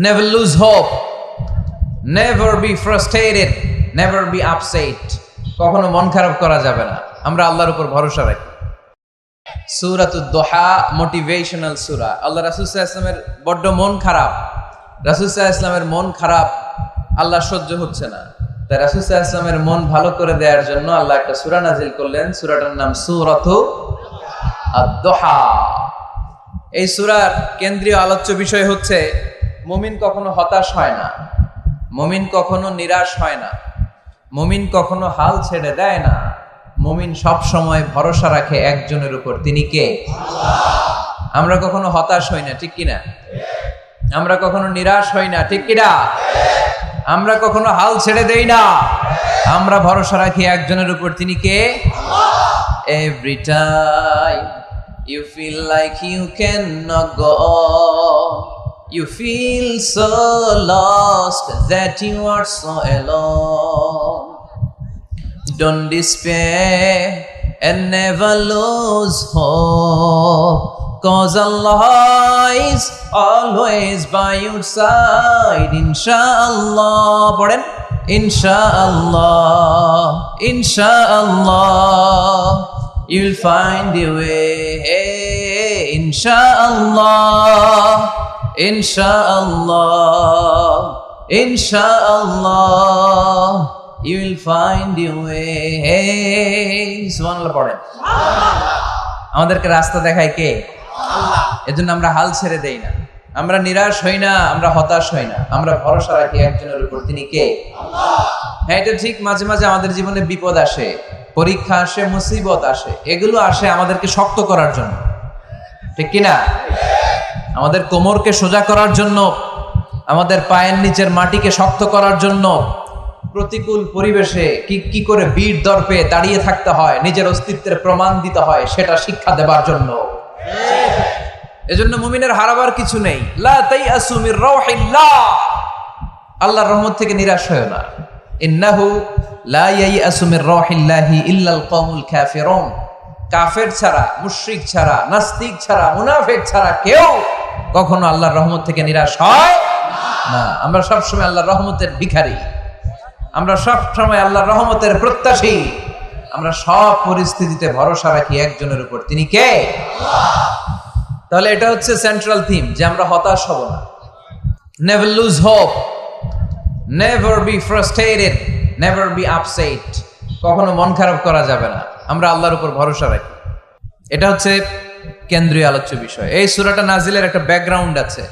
Never lose hope. Never be frustrated. Never be upset. কখনো মন খারাপ করা যাবে না। আমরা আল্লাহর উপর ভরসা রাখি। সূরাতুদ দুহা মোটিভেশনাল সূরা। আল্লাহ রাসূল সাল্লাল্লাহু আলাইহি ওয়াসাল্লামের বড্ড মন খারাপ। রাসূল সাল্লাল্লাহু আলাইহি ওয়াসাল্লামের মন খারাপ আল্লাহ সহ্য হচ্ছে না। তাই রাসূল সাল্লাল্লাহু আলাইহি ওয়াসাল্লামের মন ভালো করে দেওয়ার জন্য আল্লাহ একটা সূরা নাযিল করলেন। সূরাটার নাম সূরাতুদ দুহা। এই সূরার কেন্দ্রীয় আলোচ্য বিষয় হচ্ছে মুমিন কখনো হতাশ হয় না, মুমিন কখনো নিরাশ হয় না, মুমিন কখনো হাল ছেড়ে দেয় না। মুমিন সব সময় ভরসা রাখে একজনের উপর, তিনি কে? আল্লাহ। আমরা কখনো হতাশ হই না, ঠিক কিনা? আমরা কখনো নিরাশ হই না, ঠিক কিনা? আমরা কখনো হাল ছেড়ে দেই না, আমরা ভরসা রাখি একজনের উপর, তিনি কে? আল্লাহ। Every time you feel like you cannot go on, you feel so lost that you are so alone. Don't despair and never lose hope, 'cause Allah is always by your side. Inshallah, পড়েন, Inshallah, Inshallah, you'll find your way. Inshallah, Inshallah, Inshallah, you will find your way. সুবহানাল্লাহ পড়েন। আমাদেরকে রাস্তা দেখায় কে? আল্লাহ। এজন্য আমরা হাল ছেড়ে দেই না, আমরা নিরাশ হই না, আমরা হতাশ হই না, আমরা ভরসা রাখি একজনের উপর, তিনি কে? আল্লাহ। হ্যাঁ, এটা ঠিক, মাঝে মাঝে আমাদের জীবনে বিপদ আসে, পরীক্ষা আসে, মুসিবত আসে, এগুলো আসে আমাদেরকে শক্ত করার জন্য, ঠিক কিনা? আমাদের কোমরকে সোজা করার জন্য, আমাদের পায়ের নিচের মাটিকে শক্ত করার জন্য। প্রতিকূল পরিবেশে কি করে বীর দর্পে দাঁড়িয়ে থাকতে হয়, নিজের অস্তিত্বের প্রমাণ দিতে হয়, সেটা শিক্ষা দেবার জন্য। এজন্য মুমিনের হারাবার কিছু নেই। লা তাইয়াসু মির রাউহিল্লাহ, আল্লাহর রহমত থেকে নিরাশ হয় না। ইন্নাহু লা ইয়াইয়াসু মির রাউহিল্লাহি ইল্লাল কওমুল কাফিরুন, কাফের ছাড়া, মুশরিক ছাড়া, নাস্তিক ছাড়া, মুনাফিক ছাড়া কেউ কখনো আল্লাহর রহমত থেকে নিরাশ হয় না। আমরা সব সময় আল্লাহর রহমতের ভিখারি, আমরা সব সময় আল্লাহর রহমতের প্রত্যাশী, আমরা সব পরিস্থিতিতে ভরসা রাখি একজনের উপর, তিনি কে? আল্লাহ। তাহলে এটা হচ্ছে সেন্ট্রাল থিম, যে আমরা হতাশ হব না। Never lose hope, never be frustrated, never be upset. কখনো মন খারাপ করা যাবে না, আমরা আল্লাহর উপর ভরসা রাখি। এটা হচ্ছে কেন্দ্রীয় আলোচ্য বিষয়। এই সূরাটা নাজিলের একটা ব্যাকগ্রাউন্ড আছে।